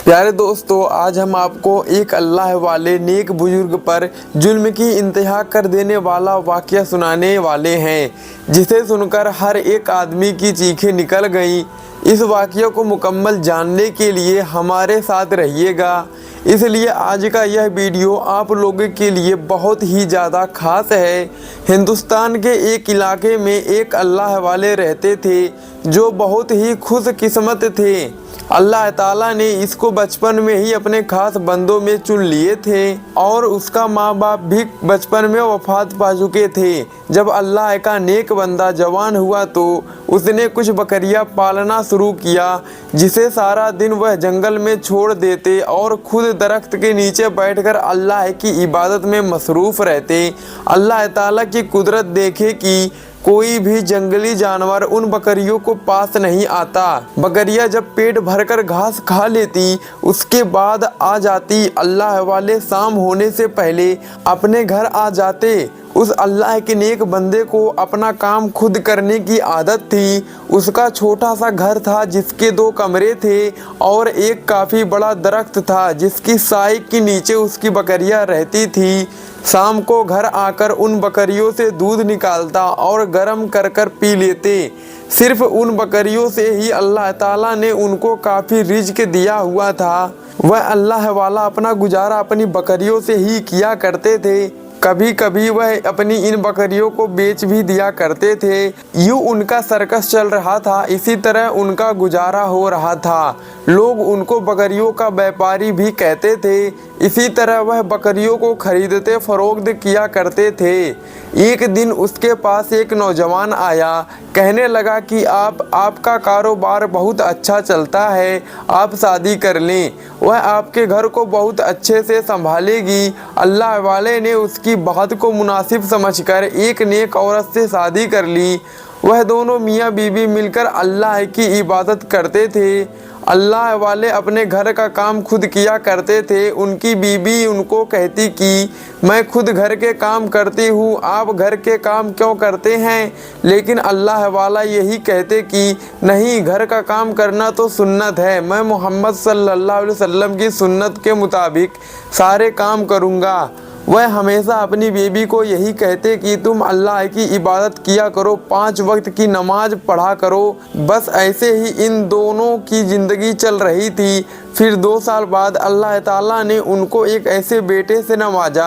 प्यारे दोस्तों, आज हम आपको एक अल्लाह वाले नेक बुजुर्ग पर जुल्म की इंतहा कर देने वाला वाक़या सुनाने वाले हैं, जिसे सुनकर हर एक आदमी की चीखें निकल गईं। इस वाक़या को मुकम्मल जानने के लिए हमारे साथ रहिएगा। इसलिए आज का यह वीडियो आप लोगों के लिए बहुत ही ज़्यादा ख़ास है। हिंदुस्तान के एक इलाके में एक अल्लाह वाले रहते थे जो बहुत ही खुशकिस्मत थे। अल्लाह ताला ने इसको बचपन में ही अपने खास बंदों में चुन लिए थे और उसका माँ बाप भी बचपन में वफात पा चुके थे। जब अल्लाह का नेक बंदा जवान हुआ तो उसने कुछ बकरियां पालना शुरू किया, जिसे सारा दिन वह जंगल में छोड़ देते और खुद दरख्त के नीचे बैठकर अल्लाह की इबादत में मसरूफ़ रहते। अल्लाह ताला की कुदरत देखे कि कोई भी जंगली जानवर उन बकरियों को पास नहीं आता। बकरियां जब पेट भरकर घास खा लेती उसके बाद आ जाती। अल्लाह वाले शाम होने से पहले अपने घर आ जाते। उस अल्लाह के नेक बंदे को अपना काम खुद करने की आदत थी। उसका छोटा सा घर था जिसके 2 कमरे थे और एक काफ़ी बड़ा दरख्त था जिसकी साई के नीचे उसकी बकरियां रहती थी। शाम को घर आकर उन बकरियों से दूध निकालता और गर्म कर कर पी लेते। सिर्फ उन बकरियों से ही अल्लाह ताला ने उनको काफ़ी रिज़्क दिया हुआ था। वह अल्लाह वाला अपना गुजारा अपनी बकरियों से ही किया करते थे। कभी कभी वह अपनी इन बकरियों को बेच भी दिया करते थे। यूँ उनका सर्कस चल रहा था, इसी तरह उनका गुजारा हो रहा था। लोग उनको बकरियों का व्यापारी भी कहते थे। इसी तरह वह बकरियों को खरीदते फरोख्त किया करते थे। एक दिन उसके पास एक नौजवान आया, कहने लगा कि आपका कारोबार बहुत अच्छा चलता है, आप शादी कर लें, वह आपके घर को बहुत अच्छे से संभालेगी। अल्लाह वाले ने उसकी बात को मुनासिब समझकर एक नेक औरत से शादी कर ली। वह दोनों मियाँ बीवी मिलकर अल्लाह की इबादत करते थे। अल्लाह वाले अपने घर का काम खुद किया करते थे। उनकी बीवी उनको कहती कि मैं खुद घर के काम करती हूँ, आप घर के काम क्यों करते हैं? लेकिन अल्लाह वाला यही कहते कि नहीं, घर का काम करना तो सुन्नत है, मैं मोहम्मद सल्लल्लाहु अलैहि वसल्लम की सुन्नत के मुताबिक सारे काम करूँगा। वह हमेशा अपनी बीवी को यही कहते कि तुम अल्लाह की इबादत किया करो, 5 वक्त की नमाज पढ़ा करो। बस ऐसे ही इन दोनों की ज़िंदगी चल रही थी। फिर 2 साल बाद अल्लाह ताला ने उनको एक ऐसे बेटे से नवाजा।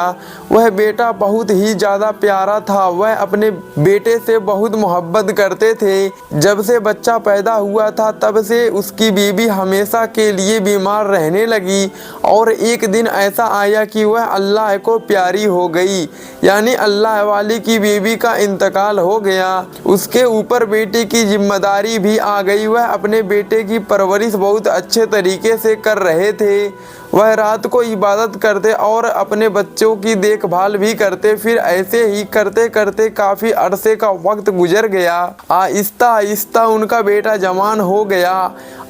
वह बेटा बहुत ही ज़्यादा प्यारा था। वह अपने बेटे से बहुत मोहब्बत करते थे। जब से बच्चा पैदा हुआ था तब से उसकी बीवी हमेशा के लिए बीमार रहने लगी और एक दिन ऐसा आया कि वह अल्लाह को प्यारी हो गई, यानी अल्लाह वाली की बीवी का इंतकाल हो गया। उसके ऊपर बेटे की जिम्मेदारी भी आ गई। वह अपने बेटे की परवरिश बहुत अच्छे तरीके से कर रहे थे। वह रात को इबादत करते और अपने बच्चों की देखभाल भी करते। फिर ऐसे ही करते करते काफ़ी अरसे का वक्त गुजर गया। आहिस्ता आहिस्ता उनका बेटा जवान हो गया।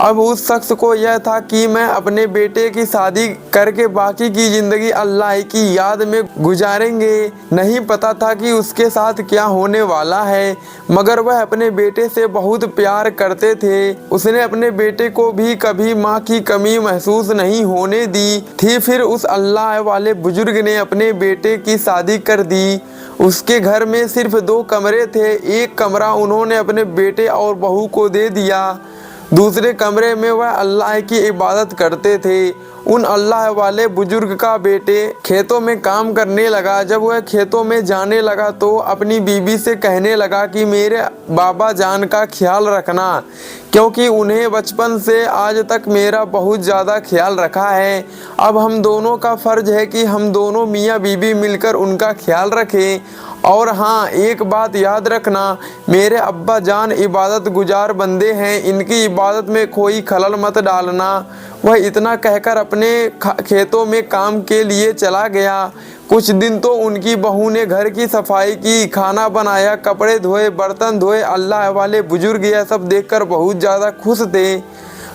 अब उस शख्स को यह था कि मैं अपने बेटे की शादी करके बाकी की ज़िंदगी अल्लाह की याद में गुजारेंगे। नहीं पता था कि उसके साथ क्या होने वाला है, मगर वह अपने बेटे से बहुत प्यार करते थे। उसने अपने बेटे को भी कभी माँ की कमी महसूस नहीं होने दी थी। फिर उस अल्लाह वाले बुजुर्ग ने अपने बेटे की शादी कर दी। उसके घर में सिर्फ 2 कमरे थे। एक कमरा उन्होंने अपने बेटे और बहू को दे दिया। दूसरे कमरे में वह अल्लाह की इबादत करते थे। उन अल्लाह वाले बुजुर्ग का बेटे खेतों में काम करने लगा। जब वह खेतों में जाने लगा तो अपनी बीवी से कहने लगा कि मेरे बाबा जान का ख्याल रखना, क्योंकि उन्हें बचपन से आज तक मेरा बहुत ज़्यादा ख्याल रखा है। अब हम दोनों का फ़र्ज़ है कि हम दोनों मियाँ बीवी मिलकर उनका ख्याल रखें। और हाँ, एक बात याद रखना, मेरे अब्बा जान इबादत गुजार बंदे हैं, इनकी इबादत में कोई खलल मत डालना। वह इतना कहकर अपने खेतों में काम के लिए चला गया। कुछ दिन तो उनकी बहू ने घर की सफाई की, खाना बनाया, कपड़े धोए, बर्तन धोए। अल्लाह वाले बुजुर्ग यह सब देखकर बहुत ज़्यादा खुश थे।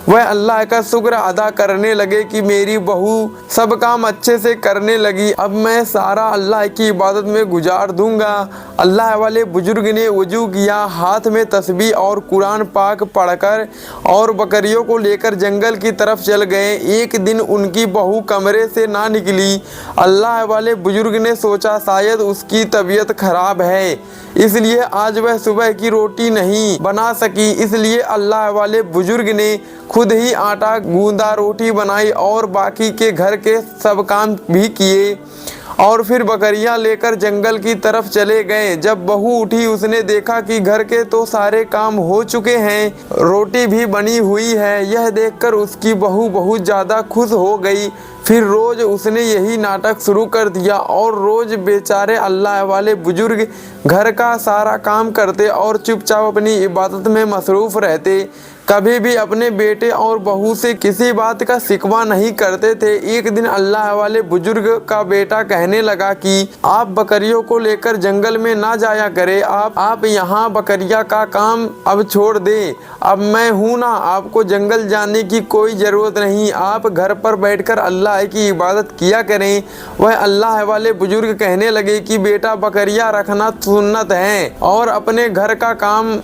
वह अल्लाह का शुक्र अदा करने लगे कि मेरी बहू सब काम अच्छे से करने लगी, अब मैं सारा अल्लाह की इबादत में गुजार दूंगा। अल्लाह वाले बुजुर्ग ने वजू किया, हाथ में तस्बीह और कुरान पाक पढ़कर और बकरियों को लेकर जंगल की तरफ चल गए। एक दिन उनकी बहू कमरे से ना निकली। अल्लाह वाले बुजुर्ग ने सोचा शायद उसकी तबीयत खराब है, इसलिए आज वह सुबह की रोटी नहीं बना सकी। इसलिए अल्लाह वाले बुजुर्ग ने खुद ही आटा गूंदा, रोटी बनाई और बाकी के घर के सब काम भी किए और फिर बकरियां लेकर जंगल की तरफ चले गए। जब बहू उठी उसने देखा कि घर के तो सारे काम हो चुके हैं, रोटी भी बनी हुई है। यह देखकर उसकी बहू बहुत ज़्यादा खुश हो गई। फिर रोज उसने यही नाटक शुरू कर दिया और रोज बेचारे अल्लाह वाले बुजुर्ग घर का सारा काम करते और चुपचाप अपनी इबादत में मसरूफ़ रहते। कभी भी अपने बेटे और बहू से किसी बात का शिकवा नहीं करते थे। एक दिन अल्लाह वाले बुजुर्ग का बेटा कहने लगा कि आप बकरियों को लेकर जंगल में ना जाया करें, आप यहाँ बकरिया का काम अब छोड़ दें। अब मैं हूँ ना, आपको जंगल जाने की कोई ज़रूरत नहीं, आप घर पर बैठकर अल्लाह की इबादत किया करें। वह अल्लाह वाले बुजुर्ग कहने लगे कि बेटा बकरिया रखना सुन्नत है और अपने घर का काम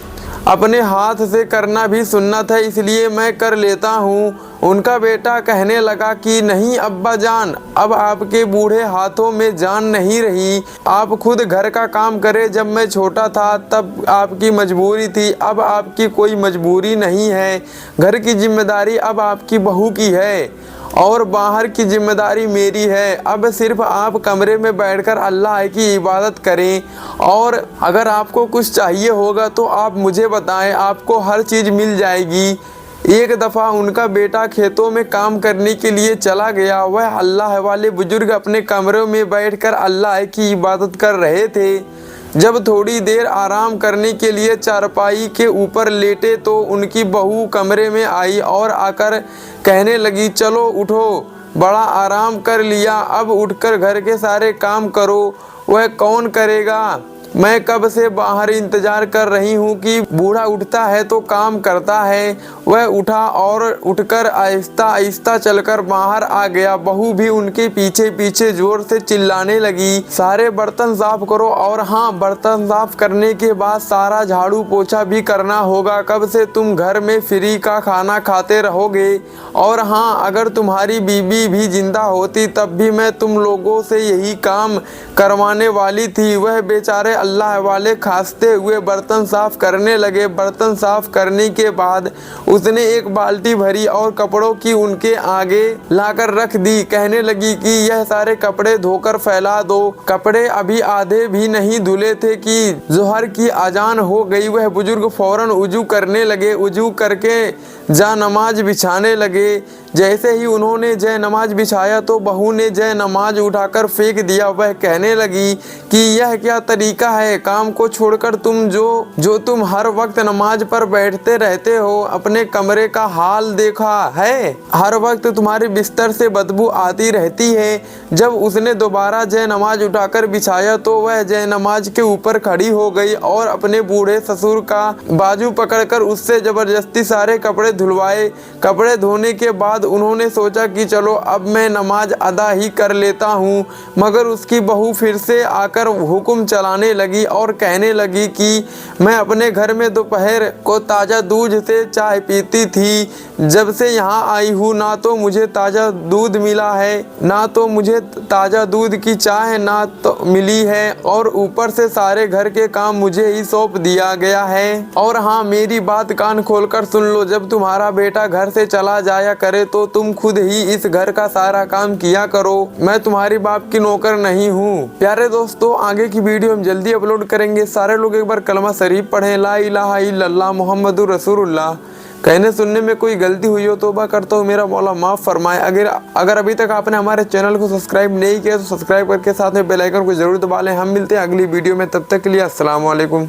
अपने हाथ से करना भी सुन्नत है, इसलिए मैं कर लेता हूँ। उनका बेटा कहने लगा कि नहीं अब्बा जान, अब आपके बूढ़े हाथों में जान नहीं रही, आप खुद घर का काम करें। जब मैं छोटा था तब आपकी मजबूरी थी, अब आपकी कोई मजबूरी नहीं है। घर की जिम्मेदारी अब आपकी बहू की है और बाहर की जिम्मेदारी मेरी है। अब सिर्फ आप कमरे में बैठकर अल्लाह की इबादत करें और अगर आपको कुछ चाहिए होगा तो आप मुझे बताएं, आपको हर चीज़ मिल जाएगी। एक दफ़ा उनका बेटा खेतों में काम करने के लिए चला गया। वह अल्लाह वाले बुजुर्ग अपने कमरे में बैठकर अल्लाह की इबादत कर रहे थे। जब थोड़ी देर आराम करने के लिए चारपाई के ऊपर लेटे तो उनकी बहू कमरे में आई और आकर कहने लगी, चलो उठो, बड़ा आराम कर लिया, अब उठकर घर के सारे काम करो। वह कौन करेगा? मैं कब से बाहर इंतजार कर रही हूँ कि बूढ़ा उठता है तो काम करता है। वह उठा और उठकर आहिस्ता आहिस्ता चलकर बाहर आ गया। बहू भी उनके पीछे पीछे जोर से चिल्लाने लगी, सारे बर्तन साफ करो। और हाँ, बर्तन साफ करने के बाद सारा झाड़ू पोछा भी करना होगा, कब से तुम घर में फ्री का खाना खाते रहोगे। और हाँ, अगर तुम्हारी बीबी भी जिंदा होती तब भी मैं तुम लोगों से यही काम करवाने वाली थी। वह बेचारे अल्लाह वाले खांसते हुए बर्तन साफ करने लगे। बर्तन साफ करने के बाद उसने एक बाल्टी भरी और कपड़ों की उनके आगे लाकर रख दी। कहने लगी कि यह सारे कपड़े धोकर फैला दो। कपड़े अभी आधे भी नहीं धुले थे कि जोहर की अजान हो गई। वह बुजुर्ग फौरन वजू करने लगे। वजू करके जा नमाज बिछाने लगे। जैसे ही उन्होंने जय नमाज बिछाया तो बहू ने जय नमाज उठाकर फेंक दिया। वह कहने लगी कि यह क्या तरीका है, काम को छोड़कर तुम जो तुम हर वक्त नमाज पर बैठते रहते हो, अपने कमरे का हाल देखा है, हर वक्त तुम्हारे बिस्तर से बदबू आती रहती है। जब उसने दोबारा जय नमाज उठाकर बिछाया तो वह जय नमाज के ऊपर खड़ी हो गई और अपने बूढ़े ससुर का बाजू पकड़कर उससे जबरदस्ती सारे कपड़े धुलवाए। कपड़े धोने के बाद उन्होंने सोचा कि चलो अब मैं नमाज अदा ही कर लेता हूँ, मगर उसकी बहू फिर से आकर हुक्म चलाने लगी और कहने लगी कि मैं अपने घर में दोपहर को ताज़ा दूध से चाय पीती थी, जब से यहाँ आई हूँ ना तो मुझे ताज़ा दूध मिला है, ना तो मुझे ताज़ा दूध की चाय ना तो मिली है, और ऊपर से सारे घर के काम मुझे ही सौंप दिया गया है। और हाँ, मेरी बात कान खोलकर सुन लो, जब तुम्हारा बेटा घर से चला जाया करे तो तुम खुद ही इस घर का सारा काम किया करो, मैं तुम्हारी बाप की नौकर नहीं हूँ। प्यारे दोस्तों, आगे की वीडियो हम जल्दी अपलोड करेंगे। सारे लोग एक बार कलमा शरीफ पढ़ें, ला इलाहा इल्लल्लाह मुहम्मदुर रसूलुल्लाह। कहने सुनने में कोई गलती हुई हो तौबा करता हूँ, मेरा मौला माफ़ फरमाए। अगर अभी तक आपने हमारे चैनल को सब्सक्राइब नहीं किया तो सब्सक्राइब करके साथ में बेल आइकन को जरूर दबा लें। हम मिलते हैं अगली वीडियो में, तब तक के लिए अस्सलाम वालेकुम।